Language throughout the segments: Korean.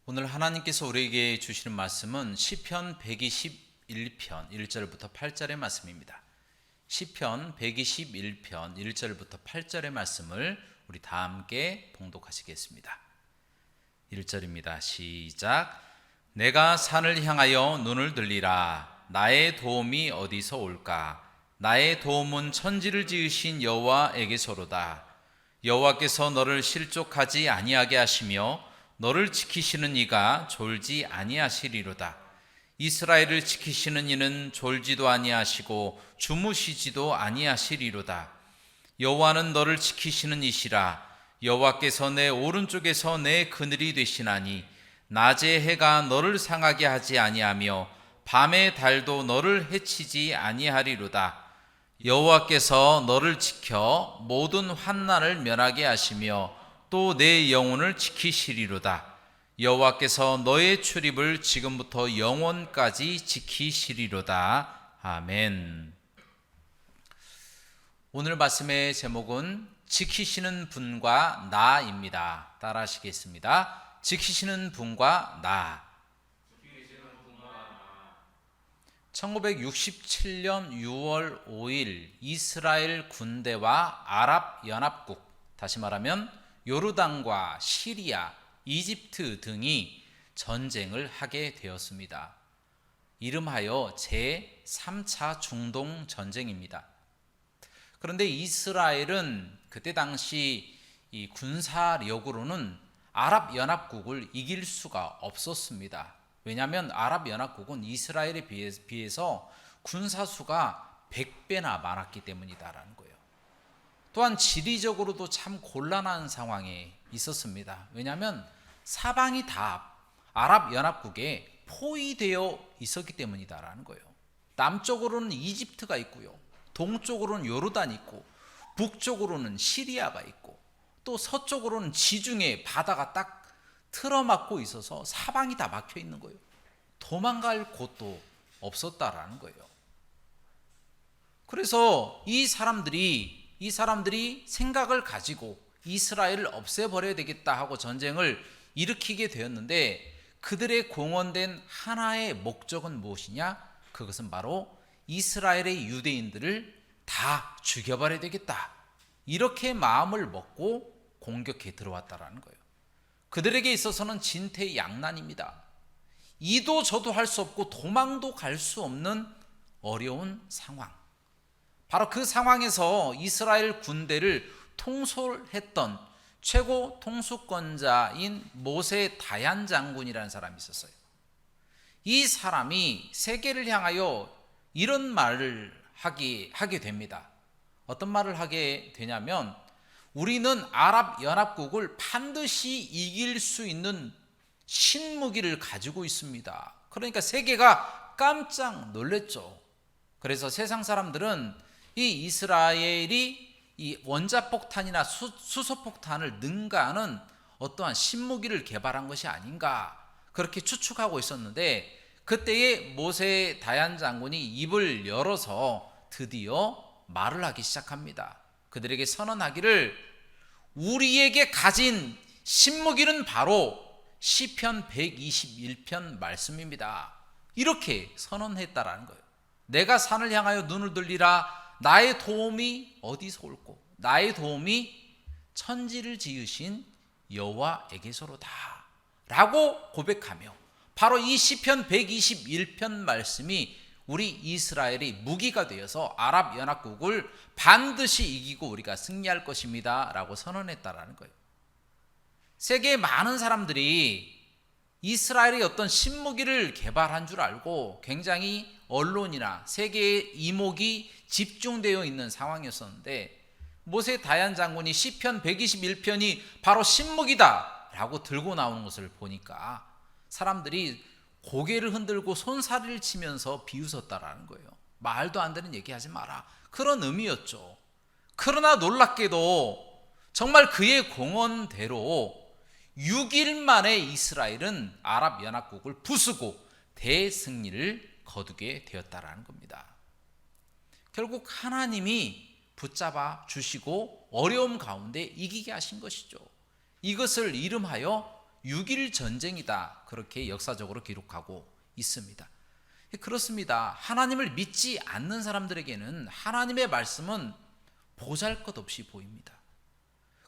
오늘 하나님께서 우리에게 주시는 말씀은 시편 121편 1절부터 8절의 말씀입니다. 시편 121편 1절부터 8절의 말씀을 우리 다 함께 봉독하시겠습니다. 1절입니다. 시작. 내가 산을 향하여 눈을 들리라. 나의 도움이 어디서 올까? 나의 도움은 천지를 지으신 여호와에게서로다. 여호와께서 너를 실족하지 아니하게 하시며 너를 지키시는 이가 졸지 아니하시리로다. 이스라엘을 지키시는 이는 졸지도 아니하시고 주무시지도 아니하시리로다. 여호와는 너를 지키시는 이시라. 여호와께서 내 오른쪽에서 내 그늘이 되시나니 낮에 해가 너를 상하게 하지 아니하며 밤의 달도 너를 해치지 아니하리로다. 여호와께서 너를 지켜 모든 환난을 면하게 하시며 또 내 영혼을 지키시리로다. 여호와께서 너의 출입을 지금부터 영원까지 지키시리로다. 아멘. 오늘 말씀의 제목은 지키시는 분과 나입니다. 따라 하시겠습니다. 지키시는 분과 나. 1967년 6월 5일 이스라엘 군대와 아랍연합국, 다시 말하면 요르단과 시리아, 이집트 등이 전쟁을 하게 되었습니다. 이름하여 제3차 중동 전쟁입니다. 그런데 이스라엘은 그때 당시 이 군사력으로는 아랍연합국을 이길 수가 없었습니다. 왜냐하면 아랍연합국은 이스라엘에 비해서 군사수가 100배나 많았기 때문이다라는 거예요. 또한 지리적으로도 참 곤란한 상황에 있었습니다. 왜냐하면 사방이 다 아랍연합국에 포위되어 있었기 때문이다라는 거예요. 남쪽으로는 이집트가 있고요, 동쪽으로는 요르단이 있고, 북쪽으로는 시리아가 있고, 또 서쪽으로는 지중해 바다가 딱 틀어막고 있어서 사방이 다 막혀 있는 거예요. 도망갈 곳도 없었다라는 거예요. 그래서 이 사람들이 생각을 가지고 이스라엘을 없애버려야 되겠다 하고 전쟁을 일으키게 되었는데, 그들의 공언된 하나의 목적은 무엇이냐? 그것은 바로 이스라엘의 유대인들을 다 죽여버려야 되겠다, 이렇게 마음을 먹고 공격해 들어왔다라는 거예요. 그들에게 있어서는 진퇴양난입니다. 이도 저도 할 수 없고 도망도 갈 수 없는 어려운 상황. 바로 그 상황에서 이스라엘 군대를 통솔했던 최고 통수권자인 모세 다얀 장군이라는 사람이 있었어요. 이 사람이 세계를 향하여 이런 말을 하게 됩니다. 어떤 말을 하게 되냐면, 우리는 아랍연합국을 반드시 이길 수 있는 신무기를 가지고 있습니다. 그러니까 세계가 깜짝 놀랐죠. 그래서 세상 사람들은 이 이스라엘이 이 원자폭탄이나 수소폭탄을 능가하는 어떠한 신무기를 개발한 것이 아닌가, 그렇게 추측하고 있었는데, 그때에 모세 다얀 장군이 입을 열어서 드디어 말을 하기 시작합니다. 그들에게 선언하기를, 우리에게 가진 신무기는 바로 시편 121편 말씀입니다. 이렇게 선언했다라는 거예요. 내가 산을 향하여 눈을 들리라. 나의 도움이 어디서 올꼬? 나의 도움이 천지를 지으신 여호와에게서로다 라고 고백하며, 바로 이 시편 121편 말씀이 우리 이스라엘의 무기가 되어서 아랍연합국을 반드시 이기고 우리가 승리할 것입니다 라고 선언했다라는 거예요. 세계의 많은 사람들이 이스라엘의 어떤 신무기를 개발한 줄 알고 굉장히 언론이나 세계의 이목이 집중되어 있는 상황이었었는데, 모세 다얀 장군이 시편 121편이 바로 신무기다 라고 들고 나오는 것을 보니까 사람들이 고개를 흔들고 손사래를 치면서 비웃었다라는 거예요. 말도 안 되는 얘기하지 마라, 그런 의미였죠. 그러나 놀랍게도 정말 그의 공언대로 6일 만에 이스라엘은 아랍연합국을 부수고 대승리를 거두게 되었다라는 겁니다. 결국 하나님이 붙잡아 주시고 어려움 가운데 이기게 하신 것이죠. 이것을 이름하여 6.1 전쟁이다, 그렇게 역사적으로 기록하고 있습니다. 그렇습니다. 하나님을 믿지 않는 사람들에게는 하나님의 말씀은 보잘것없이 보입니다.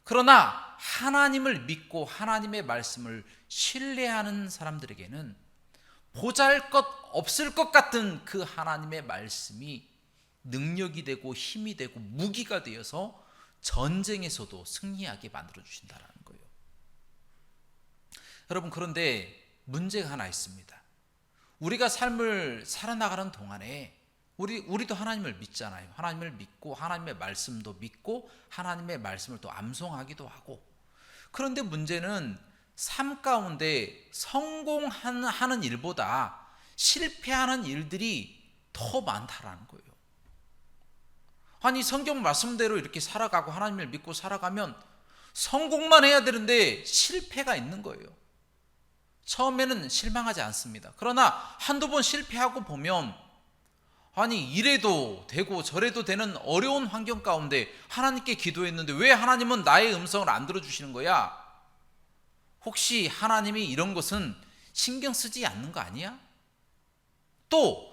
그러나 하나님을 믿고 하나님의 말씀을 신뢰하는 사람들에게는 보잘것없을 것 같은 그 하나님의 말씀이 능력이 되고 힘이 되고 무기가 되어서 전쟁에서도 승리하게 만들어 주신다는 거예요. 여러분, 그런데 문제가 하나 있습니다. 우리가 삶을 살아나가는 동안에 우리도 하나님을 믿잖아요. 하나님을 믿고 하나님의 말씀도 믿고 하나님의 말씀을 또 암송하기도 하고, 그런데 문제는 삶 가운데 성공하는 일보다 실패하는 일들이 더 많다라는 거예요. 아니, 성경 말씀대로 이렇게 살아가고 하나님을 믿고 살아가면 성공만 해야 되는데 실패가 있는 거예요. 처음에는 실망하지 않습니다. 그러나 한두 번 실패하고 보면, 아니, 이래도 되고 저래도 되는 어려운 환경 가운데 하나님께 기도했는데 왜 하나님은 나의 음성을 안 들어주시는 거야? 혹시 하나님이 이런 것은 신경 쓰지 않는 거 아니야? 또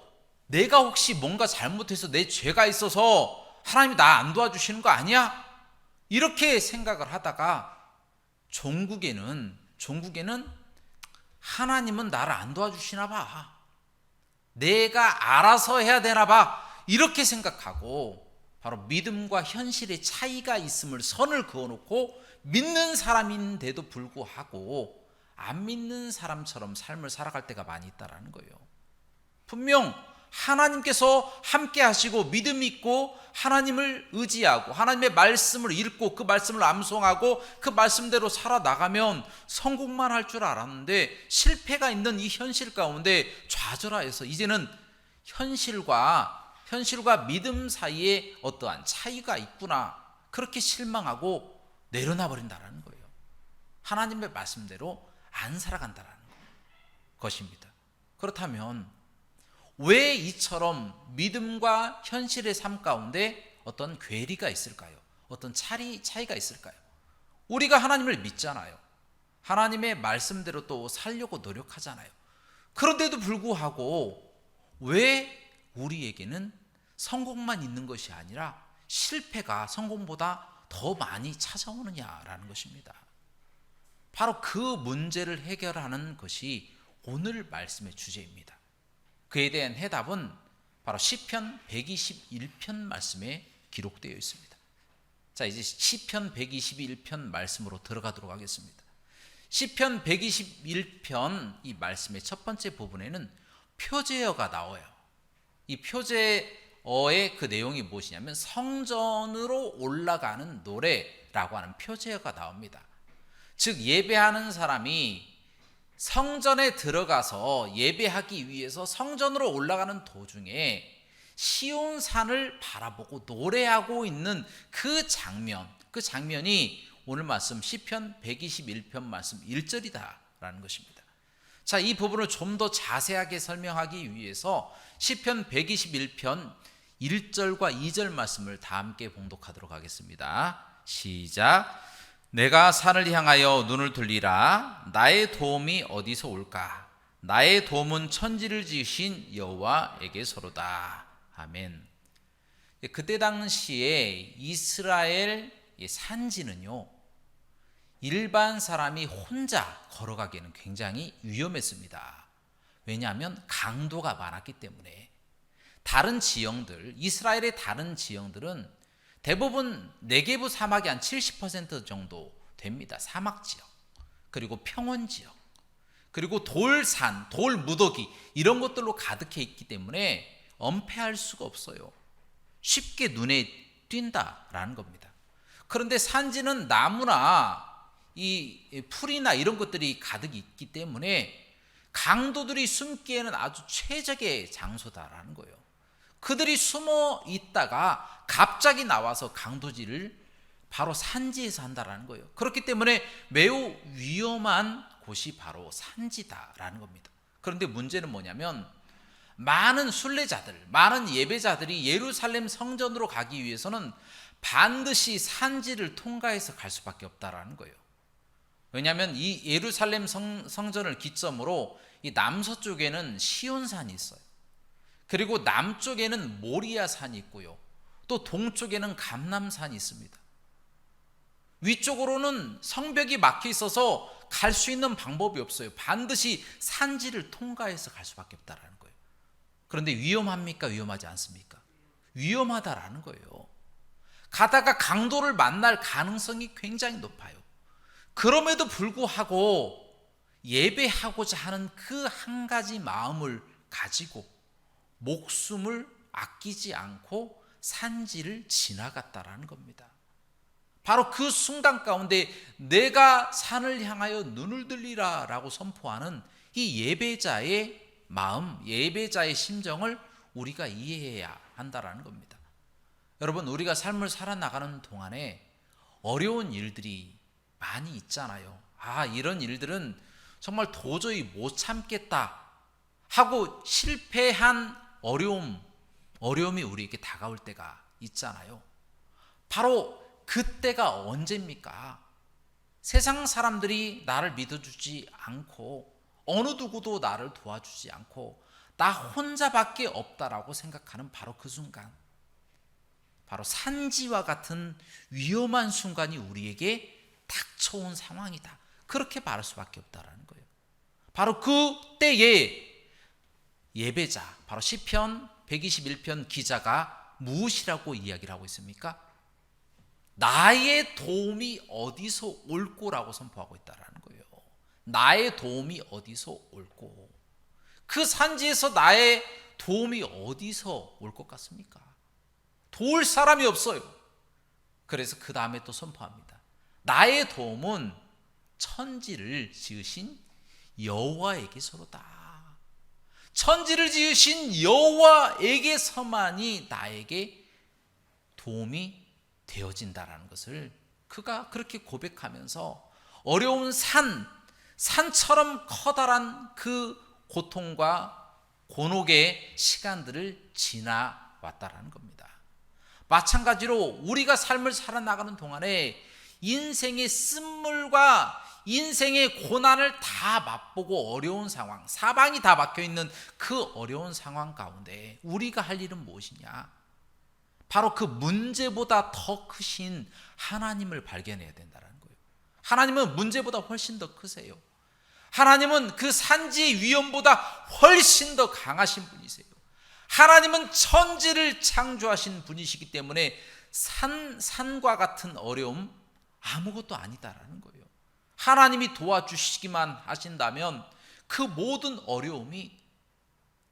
내가 혹시 뭔가 잘못해서 내 죄가 있어서 하나님이 나 안 도와주시는 거 아니야? 이렇게 생각을 하다가 종국에는 하나님은 나를 안 도와주시나 봐, 내가 알아서 해야 되나 봐, 이렇게 생각하고 바로 믿음과 현실의 차이가 있음을 선을 그어놓고 믿는 사람인데도 불구하고 안 믿는 사람처럼 삶을 살아갈 때가 많이 있다는 거예요. 분명 하나님께서 함께 하시고 믿음 있고 하나님을 의지하고 하나님의 말씀을 읽고 그 말씀을 암송하고 그 말씀대로 살아나가면 성공만 할 줄 알았는데 실패가 있는 이 현실 가운데 좌절하여서 이제는 현실과 믿음 사이에 어떠한 차이가 있구나, 그렇게 실망하고 내려놔 버린다는 거예요. 하나님의 말씀대로 안 살아간다는 것입니다. 그렇다면 왜 이처럼 믿음과 현실의 삶 가운데 어떤 괴리가 있을까요? 어떤 차이가 있을까요? 우리가 하나님을 믿잖아요. 하나님의 말씀대로 또 살려고 노력하잖아요. 그런데도 불구하고 왜 우리에게는 성공만 있는 것이 아니라 실패가 성공보다 더 많이 찾아오느냐라는 것입니다. 바로 그 문제를 해결하는 것이 오늘 말씀의 주제입니다. 그에 대한 해답은 바로 시편 121편 말씀에 기록되어 있습니다. 자, 이제 시편 121편 말씀으로 들어가도록 하겠습니다. 시편 121편 이 말씀의 첫 번째 부분에는 표제어가 나와요. 이 표제어의 그 내용이 무엇이냐면 성전으로 올라가는 노래라고 하는 표제어가 나옵니다. 즉, 예배하는 사람이 성전에 들어가서 예배하기 위해서 성전으로 올라가는 도중에 시온산을 바라보고 노래하고 있는 그 장면이 오늘 말씀 시편 121편 말씀 1절이다라는 것입니다. 자, 이 부분을 좀 더 자세하게 설명하기 위해서 시편 121편 1절과 2절 말씀을 다 함께 봉독하도록 하겠습니다. 시작. 내가 산을 향하여 눈을 돌리라. 나의 도움이 어디서 올까? 나의 도움은 천지를 지으신 여호와에게서로다. 아멘. 그때 당시에 이스라엘 산지는요, 일반 사람이 혼자 걸어가기에는 굉장히 위험했습니다. 왜냐하면 강도가 많았기 때문에. 다른 지형들, 이스라엘의 다른 지형들은 대부분 네게브 사막이 한 70% 정도 됩니다. 사막 지역, 그리고 평원 지역, 그리고 돌산, 돌 무더기 이런 것들로 가득해 있기 때문에 엄폐할 수가 없어요. 쉽게 눈에 띈다라는 겁니다. 그런데 산지는 나무나 이 풀이나 이런 것들이 가득 있기 때문에 강도들이 숨기에는 아주 최적의 장소다라는 거예요. 그들이 숨어 있다가 갑자기 나와서 강도질을 바로 산지에서 한다라는 거예요. 그렇기 때문에 매우 위험한 곳이 바로 산지다라는 겁니다. 그런데 문제는 뭐냐면 많은 순례자들, 많은 예배자들이 예루살렘 성전으로 가기 위해서는 반드시 산지를 통과해서 갈 수밖에 없다라는 거예요. 왜냐하면 이 예루살렘 성전을 기점으로 이 남서쪽에는 시온산이 있어요. 그리고 남쪽에는 모리아산이 있고요. 또 동쪽에는 감람산이 있습니다. 위쪽으로는 성벽이 막혀 있어서 갈 수 있는 방법이 없어요. 반드시 산지를 통과해서 갈 수밖에 없다라는 거예요. 그런데 위험합니까? 위험하지 않습니까? 위험하다라는 거예요. 가다가 강도를 만날 가능성이 굉장히 높아요. 그럼에도 불구하고 예배하고자 하는 그 한 가지 마음을 가지고 목숨을 아끼지 않고 산지를 지나갔다라는 겁니다. 바로 그 순간 가운데 내가 산을 향하여 눈을 들리라 라고 선포하는 이 예배자의 마음, 예배자의 심정을 우리가 이해해야 한다라는 겁니다. 여러분, 우리가 삶을 살아나가는 동안에 어려운 일들이 많이 있잖아요. 이런 일들은 정말 도저히 못 참겠다 하고 실패한 어려움이 우리에게 다가올 때가 있잖아요. 바로 그때가 언제입니까? 세상 사람들이 나를 믿어주지 않고 어느 누구도 나를 도와주지 않고 나 혼자밖에 없다라고 생각하는 바로 그 순간, 바로 산지와 같은 위험한 순간이 우리에게 닥쳐온 상황이다. 그렇게 말할 수밖에 없다라는 거예요. 바로 그때에 예배자, 바로 시편 121편 기자가 무엇이라고 이야기를 하고 있습니까? 나의 도움이 어디서 올 거라고 선포하고 있다라는 거예요. 나의 도움이 어디서 올고, 그 산지에서 나의 도움이 어디서 올 것 같습니까? 도울 사람이 없어요. 그래서 그 다음에 또 선포합니다. 나의 도움은 천지를 지으신 여호와에게서로다. 천지를 지으신 여호와에게서만이 나에게 도움이 되어진다라는 것을 그가 그렇게 고백하면서 어려운 산처럼 커다란 그 고통과 곤혹의 시간들을 지나왔다라는 겁니다. 마찬가지로 우리가 삶을 살아나가는 동안에 인생의 쓴물과 인생의 고난을 다 맛보고 어려운 상황, 사방이 다 막혀있는 그 어려운 상황 가운데 우리가 할 일은 무엇이냐? 바로 그 문제보다 더 크신 하나님을 발견해야 된다는 거예요. 하나님은 문제보다 훨씬 더 크세요. 하나님은 그 산지의 위험보다 훨씬 더 강하신 분이세요. 하나님은 천지를 창조하신 분이시기 때문에 산과 같은 어려움 아무것도 아니다라는 거예요. 하나님이 도와주시기만 하신다면 그 모든 어려움이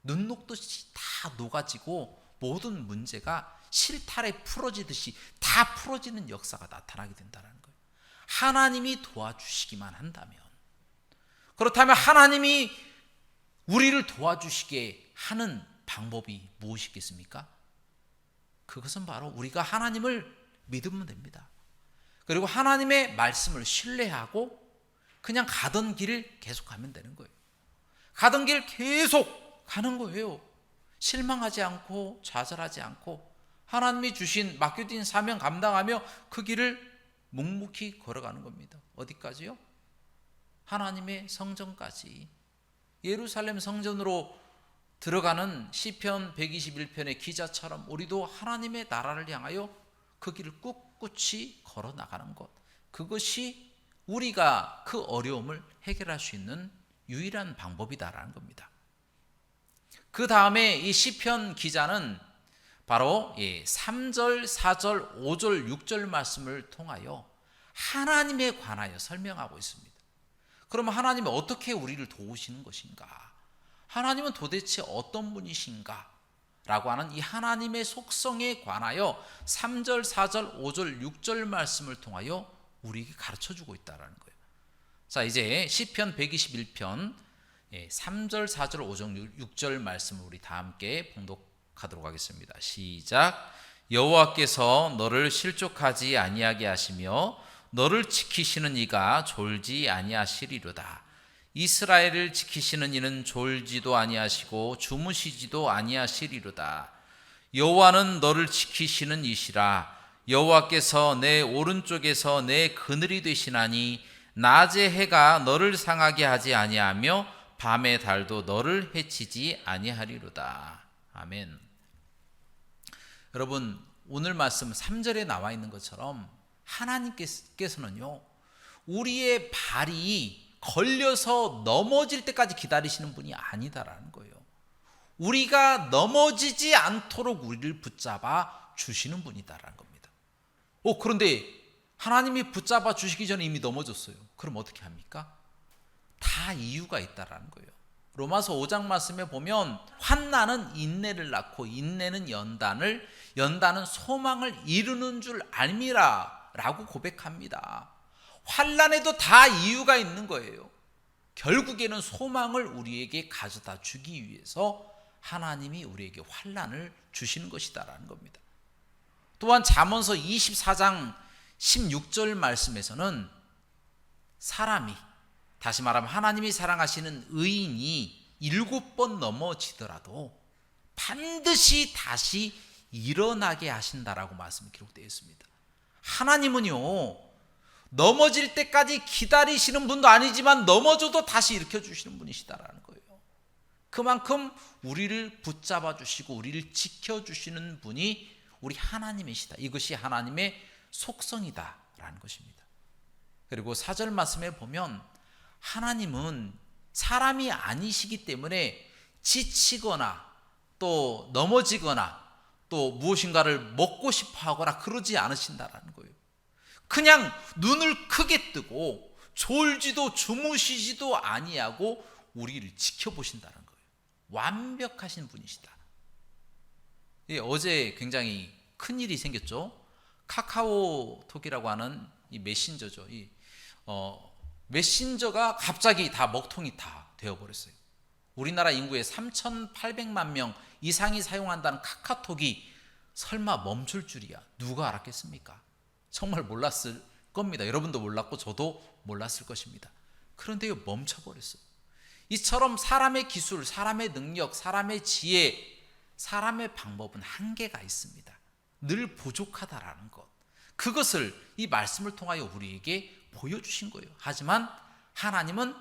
눈 녹듯이 다 녹아지고 모든 문제가 실타래 풀어지듯이 다 풀어지는 역사가 나타나게 된다는 거예요. 하나님이 도와주시기만 한다면, 그렇다면 하나님이 우리를 도와주시게 하는 방법이 무엇이겠습니까? 그것은 바로 우리가 하나님을 믿으면 됩니다. 그리고 하나님의 말씀을 신뢰하고 그냥 가던 길을 계속 가면 되는 거예요. 가던 길 계속 가는 거예요. 실망하지 않고 좌절하지 않고 하나님이 주신 맡겨진 사명 감당하며 그 길을 묵묵히 걸어가는 겁니다. 어디까지요? 하나님의 성전까지. 예루살렘 성전으로 들어가는 시편 121편의 기자처럼 우리도 하나님의 나라를 향하여 그 길을 꿋꿋이 걸어 나가는 것, 그것이 우리가 그 어려움을 해결할 수 있는 유일한 방법이다라는 겁니다. 그 다음에 이 시편 기자는 바로 3절, 4절, 5절, 6절 말씀을 통하여 하나님에 관하여 설명하고 있습니다. 그러면 하나님이 어떻게 우리를 도우시는 것인가? 하나님은 도대체 어떤 분이신가? 라고 하는 이 하나님의 속성에 관하여 3절, 4절, 5절, 6절 말씀을 통하여 우리에게 가르쳐주고 있다는 거예요. 자, 이제 시편 121편 3절, 4절, 5절, 6절 말씀을 우리 다 함께 봉독하도록 하겠습니다. 시작. 여호와께서 너를 실족하지 아니하게 하시며 너를 지키시는 이가 졸지 아니하시리로다. 이스라엘을 지키시는 이는 졸지도 아니하시고 주무시지도 아니하시리로다. 여호와는 너를 지키시는 이시라. 여호와께서 내 오른쪽에서 내 그늘이 되시나니 낮의 해가 너를 상하게 하지 아니하며 밤의 달도 너를 해치지 아니하리로다. 아멘. 여러분, 오늘 말씀 3절에 나와 있는 것처럼 하나님께서는요, 우리의 발이 걸려서 넘어질 때까지 기다리시는 분이 아니다라는 거예요. 우리가 넘어지지 않도록 우리를 붙잡아 주시는 분이다라는 겁니다. 그런데 하나님이 붙잡아 주시기 전에 이미 넘어졌어요. 그럼 어떻게 합니까? 다 이유가 있다라는 거예요. 로마서 5장 말씀에 보면 환난은 인내를 낳고 인내는 연단은 소망을 이루는 줄 알미라 라고 고백합니다. 환난에도 다 이유가 있는 거예요. 결국에는 소망을 우리에게 가져다 주기 위해서 하나님이 우리에게 환난을 주시는 것이다라는 겁니다. 또한 잠언서 24장 16절 말씀에서는 사람이, 다시 말하면 하나님이 사랑하시는 의인이 7번 넘어지더라도 반드시 다시 일어나게 하신다라고 말씀이 기록되어 있습니다. 하나님은요, 넘어질 때까지 기다리시는 분도 아니지만 넘어져도 다시 일으켜 주시는 분이시다라는 거예요. 그만큼 우리를 붙잡아 주시고 우리를 지켜 주시는 분이 우리 하나님이시다. 이것이 하나님의 속성이다라는 것입니다. 그리고 4절 말씀에 보면 하나님은 사람이 아니시기 때문에 지치거나 또 넘어지거나 또 무엇인가를 먹고 싶어 하거나 그러지 않으신다라는 거예요. 그냥 눈을 크게 뜨고 졸지도 주무시지도 아니하고 우리를 지켜보신다는 거예요. 완벽하신 분이시다. 어제 굉장히 큰 일이 생겼죠. 카카오톡이라고 하는 이 메신저죠. 메신저가 갑자기 다 먹통이 다 되어버렸어요. 우리나라 인구의 3,800만 명 이상이 사용한다는 카카오톡이 설마 멈출 줄이야 누가 알았겠습니까? 정말 몰랐을 겁니다. 여러분도 몰랐고 저도 몰랐을 것입니다. 그런데 멈춰버렸어요. 이처럼 사람의 기술, 사람의 능력, 사람의 지혜, 사람의 방법은 한계가 있습니다. 늘 부족하다라는 것, 그것을 이 말씀을 통하여 우리에게 보여주신 거예요. 하지만 하나님은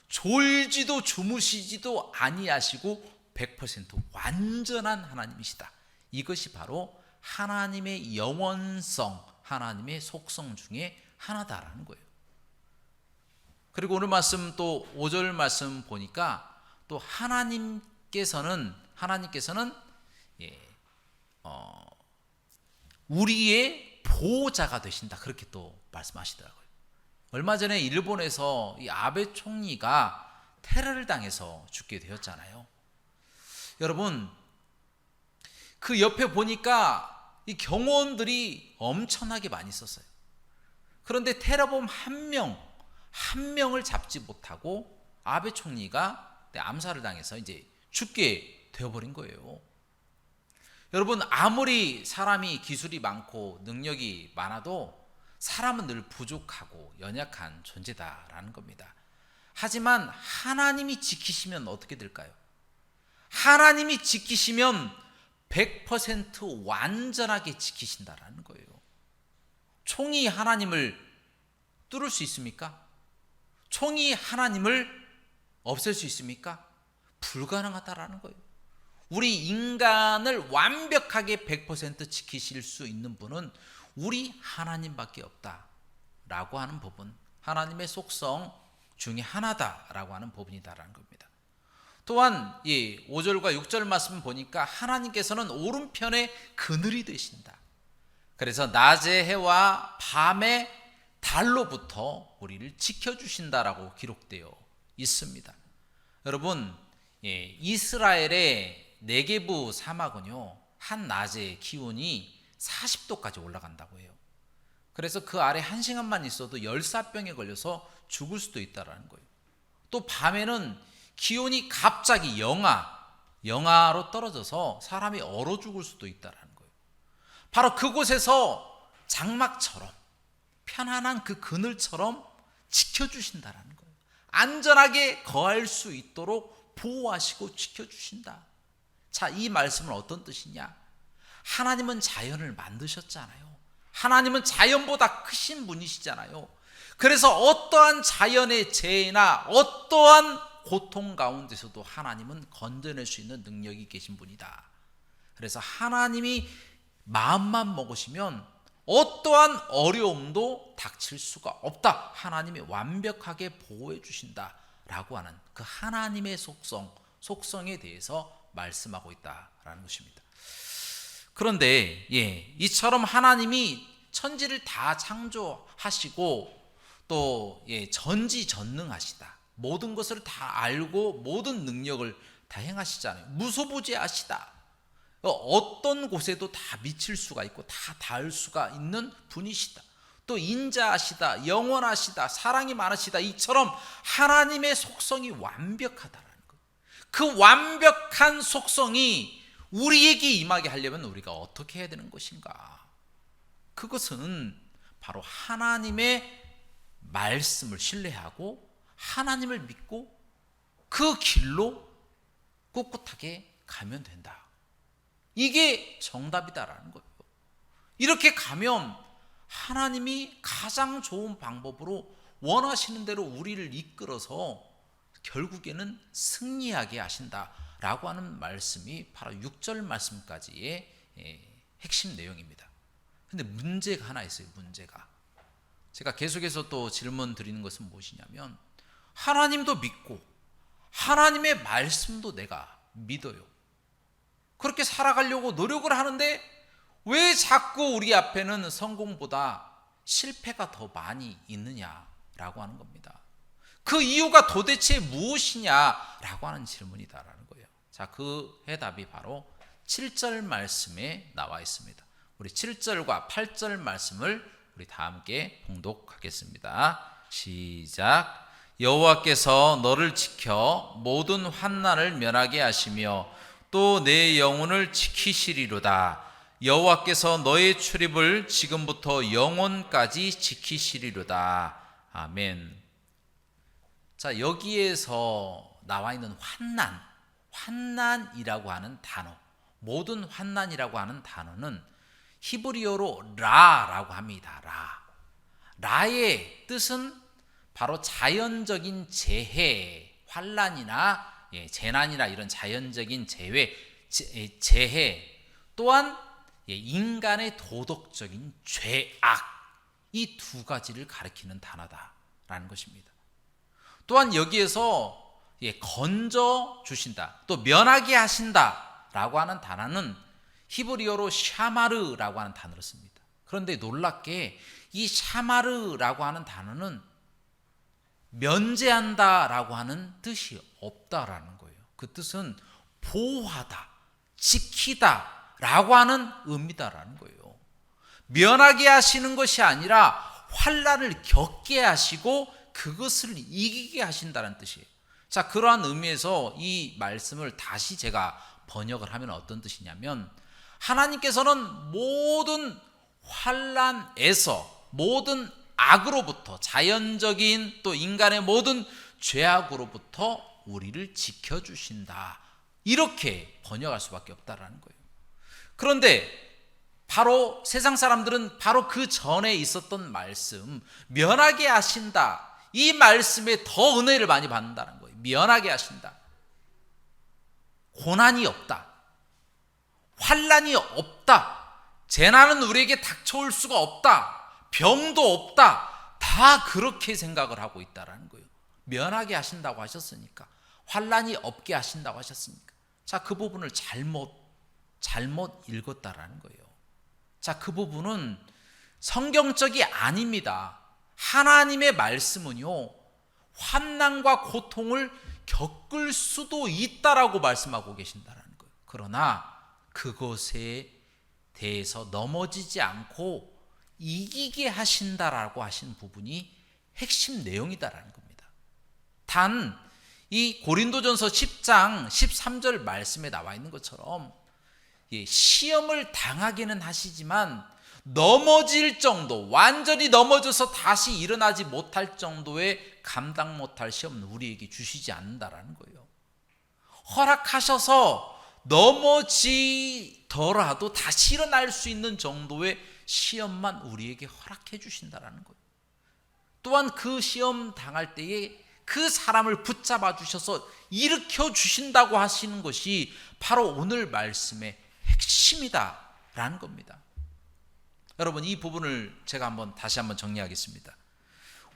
졸지도 주무시지도 아니하시고 100% 완전한 하나님이시다. 이것이 바로 하나님의 영원성, 하나님의 속성 중에 하나다라는 거예요. 그리고 오늘 말씀 또 5절 말씀 보니까 또 하나님께서는 우리의 보호자가 되신다, 그렇게 또 말씀하시더라고요. 얼마 전에 일본에서 이 아베 총리가 테러를 당해서 죽게 되었잖아요. 여러분, 그 옆에 보니까 이 경호원들이 엄청나게 많이 있었어요. 그런데 테러범 한 명을 잡지 못하고 아베 총리가 암살을 당해서 이제 죽게 되어버린 거예요. 여러분, 아무리 사람이 기술이 많고 능력이 많아도 사람은 늘 부족하고 연약한 존재다라는 겁니다. 하지만 하나님이 지키시면 어떻게 될까요? 하나님이 지키시면 100% 완전하게 지키신다라는 거예요. 총이 하나님을 뚫을 수 있습니까? 총이 하나님을 없앨 수 있습니까? 불가능하다라는 거예요. 우리 인간을 완벽하게 100% 지키실 수 있는 분은 우리 하나님밖에 없다라고 하는 부분, 하나님의 속성 중에 하나다라고 하는 부분이다라는 겁니다. 또한 이 5절과 6절 말씀 보니까 하나님께서는 오른편에 그늘이 되신다. 그래서 낮의 해와 밤의 달로부터 우리를 지켜주신다라고 기록되어 있습니다. 여러분, 이스라엘의 네게부 사막은요, 한낮에 기온이 40도까지 올라간다고 해요. 그래서 그 아래 1시간만 있어도 열사병에 걸려서 죽을 수도 있다는 거예요. 또 밤에는 기온이 갑자기 영하로 떨어져서 사람이 얼어 죽을 수도 있다는 거예요. 바로 그곳에서 장막처럼 편안한 그 그늘처럼 지켜주신다는 거예요. 안전하게 거할 수 있도록 보호하시고 지켜주신다. 자, 이 말씀은 어떤 뜻이냐? 하나님은 자연을 만드셨잖아요. 하나님은 자연보다 크신 분이시잖아요. 그래서 어떠한 자연의 재해나 어떠한 고통 가운데서도 하나님은 건져낼 수 있는 능력이 계신 분이다. 그래서 하나님이 마음만 먹으시면 어떠한 어려움도 닥칠 수가 없다. 하나님이 완벽하게 보호해 주신다라고 하는 그 하나님의 속성에 대해서 말씀하고 있다라는 것입니다. 그런데 이처럼 하나님이 천지를 다 창조하시고 또 전지전능하시다. 모든 것을 다 알고 모든 능력을 다 행하시잖아요. 무소부재하시다. 어떤 곳에도 다 미칠 수가 있고 다 닿을 수가 있는 분이시다. 또 인자하시다, 영원하시다, 사랑이 많으시다. 이처럼 하나님의 속성이 완벽하다라는 거예요. 그 완벽한 속성이 우리에게 임하게 하려면 우리가 어떻게 해야 되는 것인가? 그것은 바로 하나님의 말씀을 신뢰하고 하나님을 믿고 그 길로 꿋꿋하게 가면 된다. 이게 정답이다라는 거예요. 이렇게 가면 하나님이 가장 좋은 방법으로 원하시는 대로 우리를 이끌어서 결국에는 승리하게 하신다라고 하는 말씀이 바로 6절 말씀까지의 핵심 내용입니다. 그런데 문제가 하나 있어요. 문제가. 제가 계속해서 또 질문 드리는 것은 무엇이냐면, 하나님도 믿고 하나님의 말씀도 내가 믿어요. 그렇게 살아가려고 노력을 하는데 왜 자꾸 우리 앞에는 성공보다 실패가 더 많이 있느냐라고 하는 겁니다. 그 이유가 도대체 무엇이냐라고 하는 질문이다라는 거예요. 자, 그 해답이 바로 7절 말씀에 나와 있습니다. 우리 7절과 8절 말씀을 우리 다 함께 봉독하겠습니다. 시작. 여호와께서 너를 지켜 모든 환난을 면하게 하시며 또 내 영혼을 지키시리로다. 여호와께서 너의 출입을 지금부터 영원까지 지키시리로다. 아멘. 자, 여기에서 나와 있는 환난이라고 하는 단어, 모든 환난이라고 하는 단어는 히브리어로 라라고 합니다. 라의 뜻은 바로 자연적인 재해, 환난이나 재난이나 이런 자연적인 재해, 또한 인간의 도덕적인 죄악, 이 두 가지를 가리키는 단어다라는 것입니다. 또한 여기에서 건져 주신다, 또 면하게 하신다라고 하는 단어는 히브리어로 샤마르라고 하는 단어를 씁니다. 그런데 놀랍게 이 샤마르라고 하는 단어는 면제한다라고 하는 뜻이 없다라는 거예요. 그 뜻은 보호하다, 지키다라고 하는 의미다라는 거예요. 면하게 하시는 것이 아니라 환난을 겪게 하시고 그것을 이기게 하신다는 뜻이에요. 자, 그러한 의미에서 이 말씀을 다시 제가 번역을 하면 어떤 뜻이냐면, 하나님께서는 모든 환난에서, 모든 악으로부터, 자연적인 또 인간의 모든 죄악으로부터 우리를 지켜주신다, 이렇게 번역할 수밖에 없다라는 거예요. 그런데 바로 세상 사람들은 바로 그 전에 있었던 말씀, 면하게 하신다, 이 말씀에 더 은혜를 많이 받는다는 거예요. 면하게 하신다, 고난이 없다, 환난이 없다, 재난은 우리에게 닥쳐올 수가 없다, 병도 없다, 다 그렇게 생각을 하고 있다라는 거예요. 면하게 하신다고 하셨으니까, 환난이 없게 하신다고 하셨으니까. 자, 그 부분을 잘못 읽었다라는 거예요. 자, 그 부분은 성경적이 아닙니다. 하나님의 말씀은요, 환난과 고통을 겪을 수도 있다라고 말씀하고 계신다라는 거예요. 그러나 그것에 대해서 넘어지지 않고 이기게 하신다라고 하신 부분이 핵심 내용이다라는 겁니다. 단 이 고린도전서 10장 13절 말씀에 나와 있는 것처럼 시험을 당하기는 하시지만 넘어질 정도, 완전히 넘어져서 다시 일어나지 못할 정도의 감당 못할 시험은 우리에게 주시지 않는다라는 거예요. 허락하셔서 넘어지더라도 다시 일어날 수 있는 정도의 시험만 우리에게 허락해 주신다라는 거예요. 또한 그 시험 당할 때에 그 사람을 붙잡아 주셔서 일으켜 주신다고 하시는 것이 바로 오늘 말씀의 핵심이다라는 겁니다. 여러분, 이 부분을 제가 다시 한번 정리하겠습니다.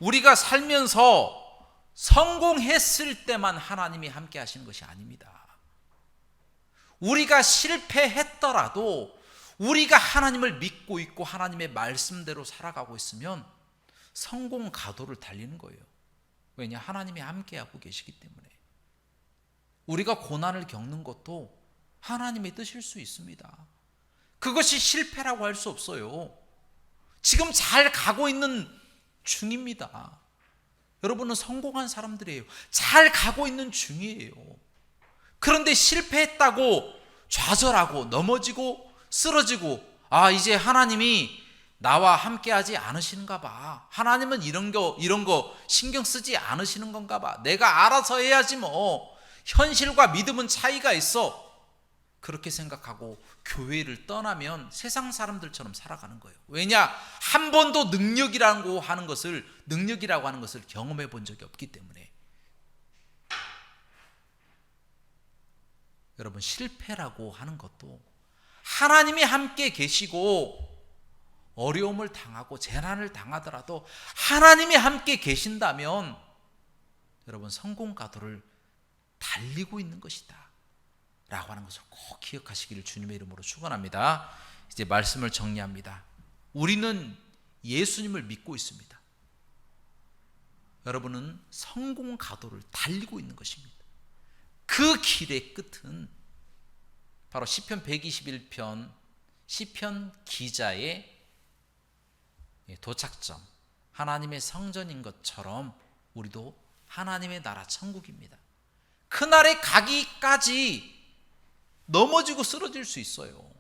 우리가 살면서 성공했을 때만 하나님이 함께 하시는 것이 아닙니다. 우리가 실패했더라도 우리가 하나님을 믿고 있고 하나님의 말씀대로 살아가고 있으면 성공 가도를 달리는 거예요. 왜냐? 하나님이 함께하고 계시기 때문에. 우리가 고난을 겪는 것도 하나님의 뜻일 수 있습니다. 그것이 실패라고 할 수 없어요. 지금 잘 가고 있는 중입니다. 여러분은 성공한 사람들이에요. 잘 가고 있는 중이에요. 그런데 실패했다고 좌절하고 넘어지고 쓰러지고, 이제 하나님이 나와 함께하지 않으시는가 봐. 하나님은 이런 거 신경 쓰지 않으시는 건가 봐. 내가 알아서 해야지 뭐. 현실과 믿음은 차이가 있어. 그렇게 생각하고 교회를 떠나면 세상 사람들처럼 살아가는 거예요. 왜냐? 한 번도 능력이라고 하는 것을 경험해 본 적이 없기 때문에. 여러분, 실패라고 하는 것도 하나님이 함께 계시고 어려움을 당하고 재난을 당하더라도 하나님이 함께 계신다면 여러분, 성공 가도를 달리고 있는 것이다 라고 하는 것을 꼭 기억하시기를 주님의 이름으로 축원합니다. 이제 말씀을 정리합니다. 우리는 예수님을 믿고 있습니다. 여러분은 성공 가도를 달리고 있는 것입니다. 그 길의 끝은 바로 시편 121편 시편 기자의 도착점, 하나님의 성전인 것처럼 우리도 하나님의 나라 천국입니다. 그날에 가기까지 넘어지고 쓰러질 수 있어요.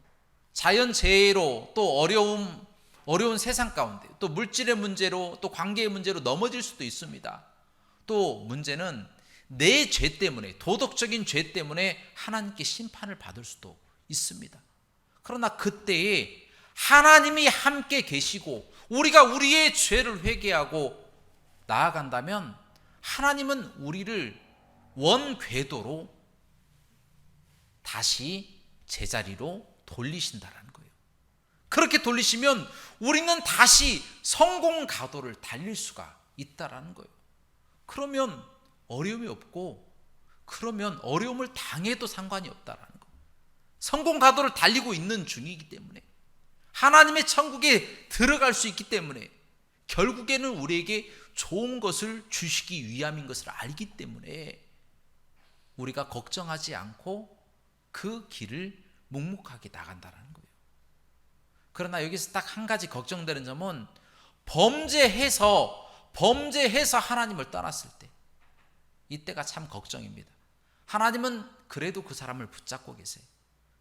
자연재해로, 또 어려운 세상 가운데, 또 물질의 문제로, 또 관계의 문제로 넘어질 수도 있습니다. 또 문제는 내 죄 때문에, 도덕적인 죄 때문에 하나님께 심판을 받을 수도 있습니다. 그러나 그때에 하나님이 함께 계시고 우리가 우리의 죄를 회개하고 나아간다면 하나님은 우리를 원궤도로 다시 제자리로 돌리신다라는 거예요. 그렇게 돌리시면 우리는 다시 성공 가도를 달릴 수가 있다라는 거예요. 그러면 어려움이 없고, 그러면 어려움을 당해도 상관이 없다라는 거예요. 성공 가도를 달리고 있는 중이기 때문에, 하나님의 천국에 들어갈 수 있기 때문에, 결국에는 우리에게 좋은 것을 주시기 위함인 것을 알기 때문에 우리가 걱정하지 않고 그 길을 묵묵하게 나간다는 거예요. 그러나 여기서 딱 한 가지 걱정되는 점은 범죄해서 하나님을 떠났을 때, 이때가 참 걱정입니다. 하나님은 그래도 그 사람을 붙잡고 계세요.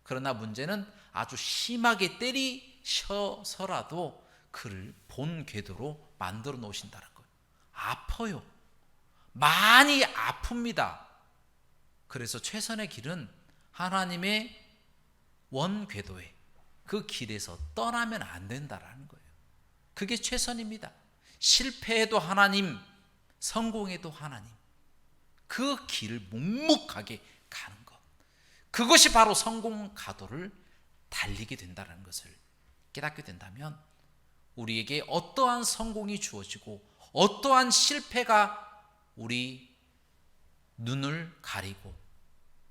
그러나 문제는 아주 심하게 때리셔서라도 그를 본 궤도로 만들어 놓으신다는 거예요. 아파요. 많이 아픕니다. 그래서 최선의 길은 하나님의 원궤도에, 그 길에서 떠나면 안 된다라는 거예요. 그게 최선입니다. 실패해도 하나님, 성공해도 하나님, 그 길을 묵묵하게 가는 것, 그것이 바로 성공 가도를 달리게 된다는 것을 깨닫게 된다면 우리에게 어떠한 성공이 주어지고 어떠한 실패가 우리 눈을 가리고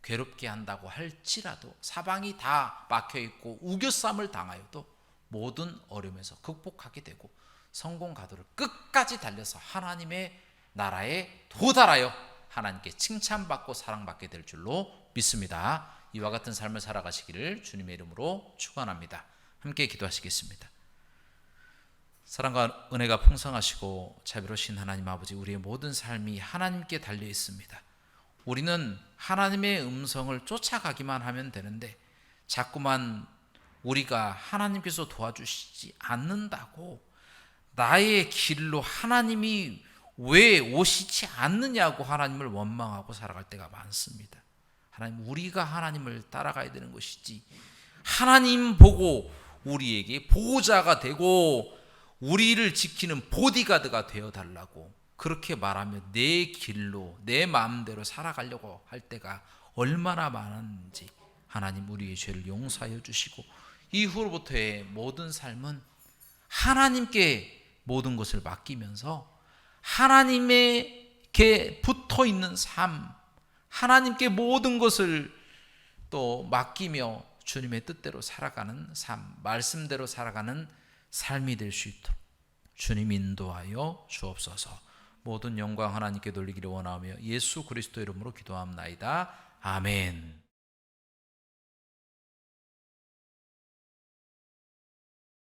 괴롭게 한다고 할지라도, 사방이 다 막혀있고 우겨쌈을 당하여도 모든 어려움에서 극복하게 되고 성공 가도를 끝까지 달려서 하나님의 나라에 도달하여 하나님께 칭찬받고 사랑받게 될 줄로 믿습니다. 이와 같은 삶을 살아가시기를 주님의 이름으로 축원합니다. 함께 기도하시겠습니다. 사랑과 은혜가 풍성하시고 자비로우신 하나님 아버지, 우리의 모든 삶이 하나님께 달려 있습니다. 우리는 하나님의 음성을 쫓아가기만 하면 되는데 자꾸만 우리가 하나님께서 도와주시지 않는다고, 나의 길로 하나님이 왜 오시지 않느냐고 하나님을 원망하고 살아갈 때가 많습니다. 하나님, 우리가 하나님을 따라가야 되는 것이지, 하나님 보고 우리에게 보호자가 되고 우리를 지키는 보디가드가 되어달라고 그렇게 말하며 내 길로 내 마음대로 살아가려고 할 때가 얼마나 많았는지 하나님 우리의 죄를 용서하여 주시고 이후로부터의 모든 삶은 하나님께 모든 것을 맡기면서 하나님께 붙어 있는 삶, 하나님께 모든 것을 또 맡기며 주님의 뜻대로 살아가는 삶, 말씀대로 살아가는 삶이 될 수 있도록 주님 인도하여 주옵소서. 모든 영광 하나님께 돌리기를 원하며 예수 그리스도 이름으로 기도합나이다. 아멘.